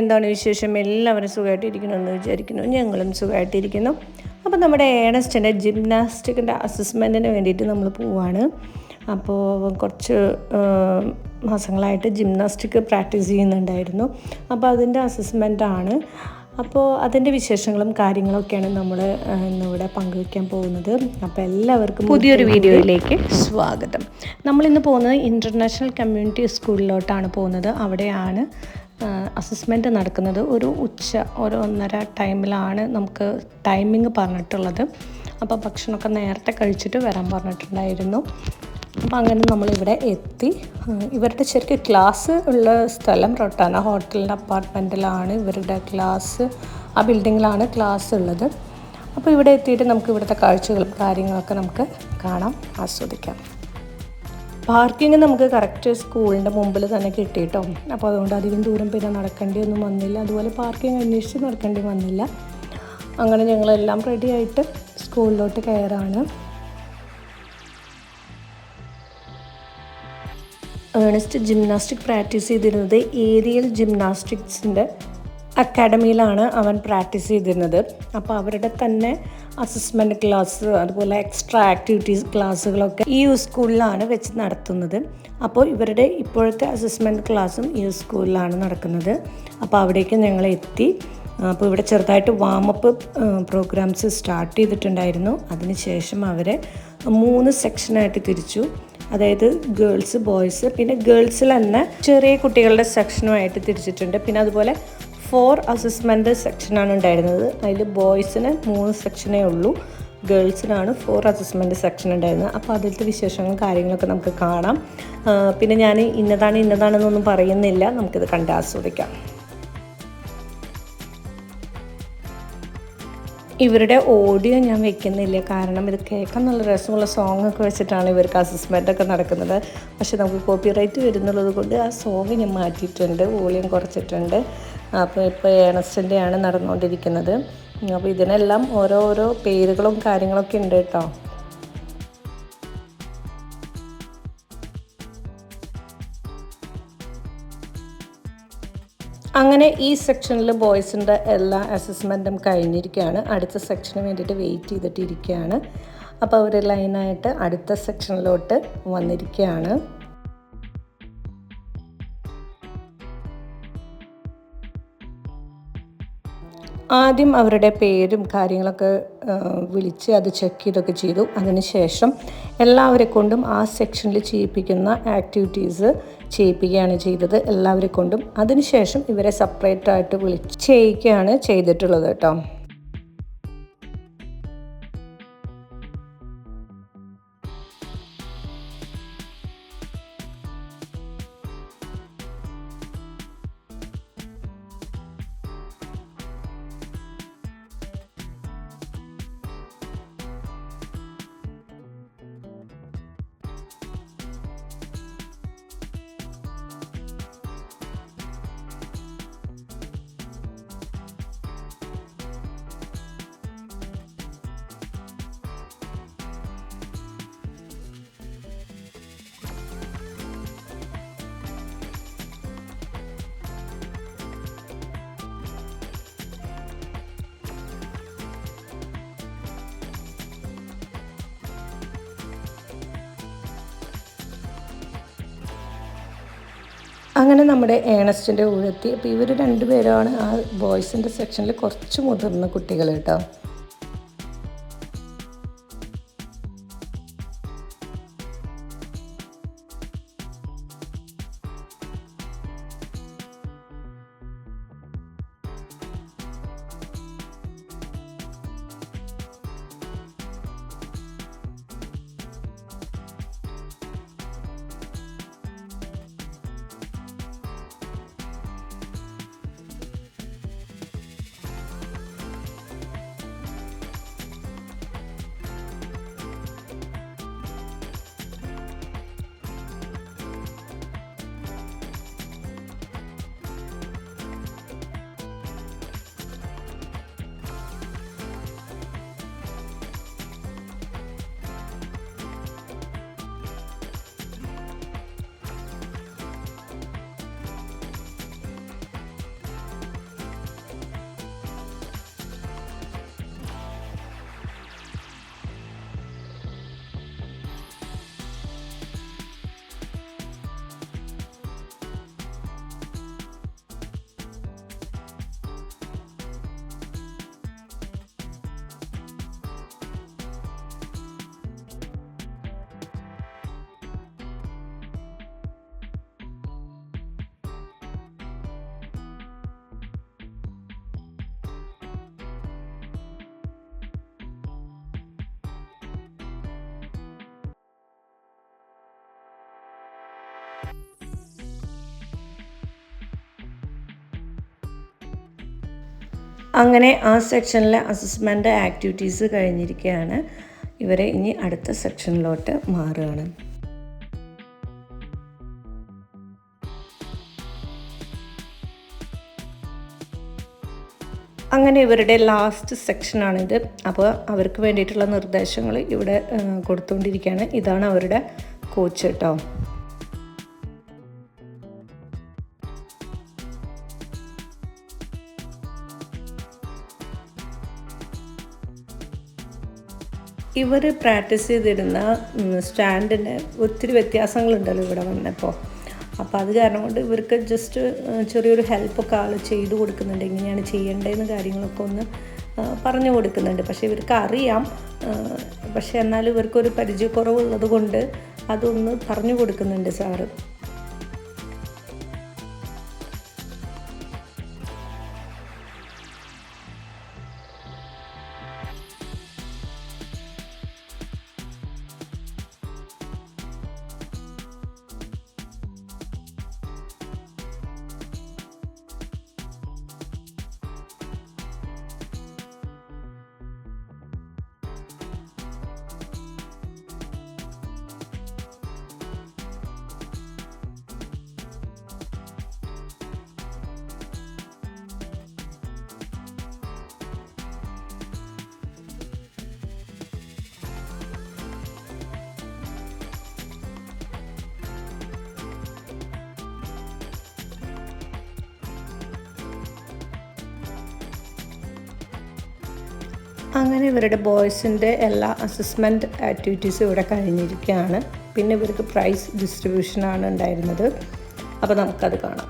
എന്താണ് വിശേഷം? എല്ലാവരും സുഖമായിട്ടിരിക്കുന്നു എന്ന് വിചാരിക്കുന്നു. ഞങ്ങളും സുഖമായിട്ടിരിക്കുന്നു. അപ്പോൾ നമ്മുടെ ഏണസ്റ്റിൻ്റെ ജിംനാസ്റ്റിക്കിൻ്റെ അസസ്മെൻറ്റിന് വേണ്ടിയിട്ട് നമ്മൾ പോവുകയാണ്. അപ്പോൾ കുറച്ച് മാസങ്ങളായിട്ട് ജിംനാസ്റ്റിക് പ്രാക്ടീസ് ചെയ്യുന്നുണ്ടായിരുന്നു. അപ്പോൾ അതിൻ്റെ അസസ്മെൻറ്റാണ്. അപ്പോൾ അതിൻ്റെ വിശേഷങ്ങളും കാര്യങ്ങളൊക്കെയാണ് നമ്മൾ ഇന്നിവിടെ പങ്കുവയ്ക്കാൻ പോകുന്നത്. അപ്പോൾ എല്ലാവർക്കും പുതിയൊരു വീഡിയോയിലേക്ക് സ്വാഗതം. നമ്മളിന്ന് പോകുന്നത് ഇൻ്റർനാഷണൽ കമ്മ്യൂണിറ്റി സ്കൂളിലോട്ടാണ് പോകുന്നത്. അവിടെയാണ് അസസ്മെൻറ്റ് നടക്കുന്നത്. ഒരു 1:30 ടൈമിലാണ് നമുക്ക് ടൈമിങ് പറഞ്ഞിട്ടുള്ളത്. അപ്പോൾ ഭക്ഷണമൊക്കെ നേരത്തെ കഴിച്ചിട്ട് വരാൻ പറഞ്ഞിട്ടുണ്ടായിരുന്നു. അപ്പോൾ അങ്ങനെ നമ്മളിവിടെ എത്തി. ഇവരുടെ ശരിക്കും ക്ലാസ് ഉള്ള സ്ഥലം റൊട്ടാന ഹോട്ടലിൻ്റെ അപ്പാർട്ട്മെൻറ്റിലാണ് ഇവരുടെ ക്ലാസ്. ആ ബിൽഡിങ്ങിലാണ് ക്ലാസ് ഉള്ളത്. അപ്പോൾ ഇവിടെ എത്തിയിട്ട് നമുക്ക് ഇവിടുത്തെ കാഴ്ചകളും കാര്യങ്ങളൊക്കെ നമുക്ക് കാണാം, ആസ്വദിക്കാം. പാർക്കിംഗ് നമുക്ക് കറക്റ്റ് സ്കൂളിൻ്റെ മുമ്പിൽ തന്നെ കിട്ടിയിട്ടോ. അപ്പോൾ അതുകൊണ്ട് അധികം ദൂരം പിന്നെ നടക്കേണ്ടിയൊന്നും വന്നില്ല. അതുപോലെ പാർക്കിംഗ് അന്വേഷിച്ച് നടക്കേണ്ടി വന്നില്ല. അങ്ങനെ ഞങ്ങളെല്ലാം റെഡിയായിട്ട് സ്കൂളിലോട്ട് കയറാണ്. ഏണസ്റ്റ് ജിംനാസ്റ്റിക് പ്രാക്ടീസ് ചെയ്തിരുന്നത് ഏരിയൽ ജിംനാസ്റ്റിക്സിൻ്റെ അക്കാഡമിയിലാണ് അവൻ പ്രാക്ടീസ് ചെയ്തിരുന്നത്. അപ്പോൾ അവരുടെ തന്നെ അസസ്മെൻറ്റ് ക്ലാസ്, അതുപോലെ എക്സ്ട്രാ ആക്ടിവിറ്റീസ് ക്ലാസ്സുകളൊക്കെ ഈ സ്കൂളിലാണ് വെച്ച് നടത്തുന്നത്. അപ്പോൾ ഇവരുടെ ഇപ്പോഴത്തെ അസസ്മെൻറ്റ് ക്ലാസ്സും ഈ സ്കൂളിലാണ് നടക്കുന്നത്. അപ്പോൾ അവിടേക്ക് ഞങ്ങൾ എത്തി. അപ്പോൾ ഇവിടെ ചെറുതായിട്ട് വാമപ്പ് പ്രോഗ്രാംസ് സ്റ്റാർട്ട് ചെയ്തിട്ടുണ്ടായിരുന്നു. അതിനുശേഷം അവരെ 3 സെക്ഷനായിട്ട് തിരിച്ചു. അതായത് ഗേൾസ്, ബോയ്സ്, പിന്നെ ഗേൾസിൽ തന്നെ ചെറിയ കുട്ടികളുടെ സെക്ഷനുമായിട്ട് തിരിച്ചിട്ടുണ്ട്. പിന്നെ അതുപോലെ 4 അസസ്മെൻറ്റ് സെക്ഷനാണ് ഉണ്ടായിരുന്നത്. അതിൽ ബോയ്സിന് 3 സെക്ഷനേ ഉള്ളൂ, ഗേൾസിനാണ് 4 അസസ്മെൻറ്റ് സെക്ഷൻ ഉണ്ടായിരുന്നത്. അപ്പോൾ അതിലത്തെ വിശേഷങ്ങളും കാര്യങ്ങളൊക്കെ നമുക്ക് കാണാം. പിന്നെ ഞാൻ ഇന്നതാണെന്നൊന്നും പറയുന്നില്ല, നമുക്കിത് കണ്ട് ആസ്വദിക്കാം. ഇവരുടെ ഓഡിയോ ഞാൻ വെക്കുന്നില്ല, കാരണം ഇത് കേൾക്കാൻ നല്ല രസമുള്ള സോങ്ങൊക്കെ വെച്ചിട്ടാണ് ഇവർക്ക് അസസ്മെൻറ്റൊക്കെ നടക്കുന്നത്. പക്ഷേ നമുക്ക് കോപ്പിറൈറ്റ് വരുന്നുള്ളത് കൊണ്ട് ആ സോങ് ഞാൻ മാറ്റിയിട്ടുണ്ട്, വോളിയം കുറച്ചിട്ടുണ്ട്. അപ്പോൾ ഇപ്പോൾ ഏണസ്റ്റിൻ്റെയാണ് നടന്നുകൊണ്ടിരിക്കുന്നത്. അപ്പോൾ ഇതിനെല്ലാം ഓരോരോ പേരുകളും കാര്യങ്ങളൊക്കെ ഉണ്ട് കേട്ടോ. അങ്ങനെ ഈ സെക്ഷനിൽ ബോയ്സിൻ്റെ എല്ലാ അസസ്മെൻറ്റും കഴിഞ്ഞിരിക്കുകയാണ്. അടുത്ത സെക്ഷന് വേണ്ടിയിട്ട് വെയിറ്റ് ചെയ്തിട്ടിരിക്കുകയാണ്. അപ്പോൾ അവർ ലൈനായിട്ട് അടുത്ത സെക്ഷനിലോട്ട് വന്നിരിക്കുകയാണ്. ആദ്യം അവരുടെ പേരും കാര്യങ്ങളൊക്കെ വിളിച്ച് അത് ചെക്ക് ചെയ്തൊക്കെ ചെയ്തു. അതിനുശേഷം എല്ലാവരെ കൊണ്ടും ആ സെക്ഷനിൽ ചെയ്യിപ്പിക്കുന്ന ആക്ടിവിറ്റീസ് ചെയ്യിപ്പിക്കുകയാണ് ചെയ്തത്, എല്ലാവരെ കൊണ്ടും. അതിനുശേഷം ഇവരെ സെപ്പറേറ്റായിട്ട് വിളിച്ച് ചെയ്യിക്കുകയാണ് ചെയ്തിട്ടുള്ളത് കേട്ടോ. അങ്ങനെ നമ്മുടെ ഏണസ്റ്റിൻ്റെ ഊഴെത്തി. അപ്പോൾ ഇവർ 2 പേരാണ് ആ ബോയ്സിൻ്റെ സെക്ഷനിൽ കുറച്ച് മുതിർന്ന കുട്ടികൾ കേട്ടോ. അങ്ങനെ ആ സെക്ഷനിലെ അസസ്മെൻ്റ് ആക്ടിവിറ്റീസ് കഴിഞ്ഞിരിക്കുകയാണ്. ഇവരെ ഇനി അടുത്ത സെക്ഷനിലോട്ട് മാറുകയാണ്. അങ്ങനെ ഇവരുടെ ലാസ്റ്റ് സെക്ഷനാണിത്. അപ്പോൾ അവർക്ക് വേണ്ടിയിട്ടുള്ള നിർദ്ദേശങ്ങൾ ഇവിടെ കൊടുത്തുകൊണ്ടിരിക്കുകയാണ്. ഇതാണ് അവരുടെ കോച്ച് കേട്ടോ. ഇവർ പ്രാക്ടീസ് ചെയ്തിരുന്ന സ്റ്റാൻഡിന് ഒത്തിരി വ്യത്യാസങ്ങളുണ്ടല്ലോ ഇവിടെ വന്നപ്പോൾ. അപ്പോൾ അത് കാരണം കൊണ്ട് ഇവർക്ക് ജസ്റ്റ് ചെറിയൊരു ഹെൽപ്പൊക്കെ ആൾ ചെയ്തു കൊടുക്കുന്നുണ്ട്. എങ്ങനെയാണ് ചെയ്യേണ്ടതെന്ന് കാര്യങ്ങളൊക്കെ ഒന്ന് പറഞ്ഞു കൊടുക്കുന്നുണ്ട്. പക്ഷേ ഇവർക്ക് അറിയാം. പക്ഷേ എന്നാലും ഇവർക്കൊരു പരിചയക്കുറവുള്ളത് കൊണ്ട് അതൊന്ന് പറഞ്ഞു കൊടുക്കുന്നുണ്ട് സാറ്. അങ്ങനെ ഇവരുടെ ബോയ്സിൻ്റെ എല്ലാ അസസ്മെൻറ്റ് ആക്ടിവിറ്റീസും ഇവിടെ കഴിഞ്ഞിരിക്കുകയാണ്. പിന്നെ ഇവർക്ക് പ്രൈസ് ഡിസ്ട്രിബ്യൂഷനാണ് ഉണ്ടായിരുന്നത്. അപ്പോൾ നമുക്കത് കാണാം.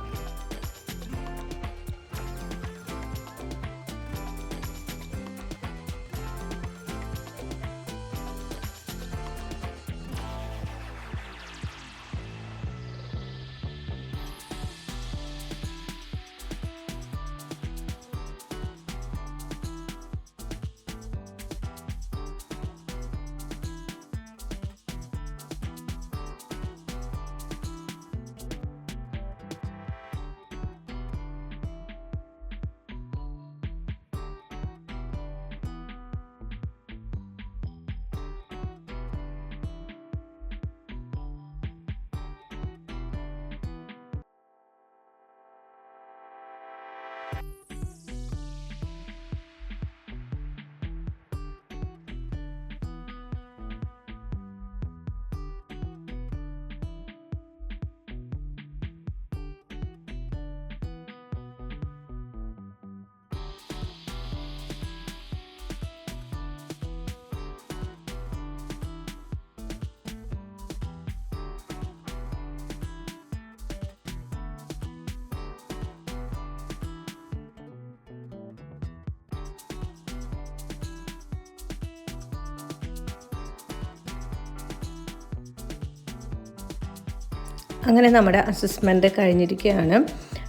അങ്ങനെ നമ്മുടെ അസസ്മെൻ്റ് കഴിഞ്ഞിരിക്കുകയാണ്.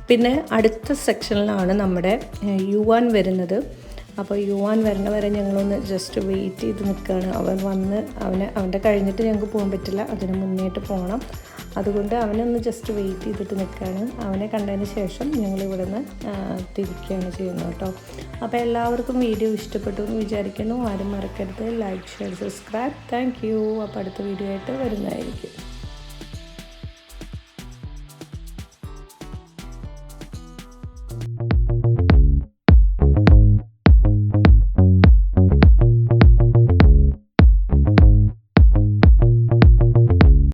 പിന്നെ അടുത്ത സെക്ഷനിലാണ് നമ്മുടെ യുവാൻ വരുന്നത്. അപ്പോൾ യുവാൻ വരുന്ന വരെ ഞങ്ങളൊന്ന് ജസ്റ്റ് വെയിറ്റ് ചെയ്ത് നിൽക്കുകയാണ്. അവൻ വന്ന് അവൻ്റെ കഴിഞ്ഞിട്ട് ഞങ്ങൾക്ക് പോകാൻ പറ്റില്ല, അതിന് മുന്നേട്ട് പോകണം. അതുകൊണ്ട് അവനൊന്ന് ജസ്റ്റ് വെയിറ്റ് ചെയ്തിട്ട് നിൽക്കുകയാണ്. അവനെ കണ്ടതിന് ശേഷം ഞങ്ങളിവിടെ നിന്ന് തിരിക്കുകയാണ് ചെയ്യുന്നത് കേട്ടോ. അപ്പോൾ എല്ലാവർക്കും വീഡിയോ ഇഷ്ടപ്പെട്ടു എന്ന് വിചാരിക്കുന്നു. ആരും മറക്കരുത് like, share, subscribe. Thank you. അപ്പോൾ അടുത്ത വീഡിയോ ആയിട്ട് വരുന്നതായിരിക്കും.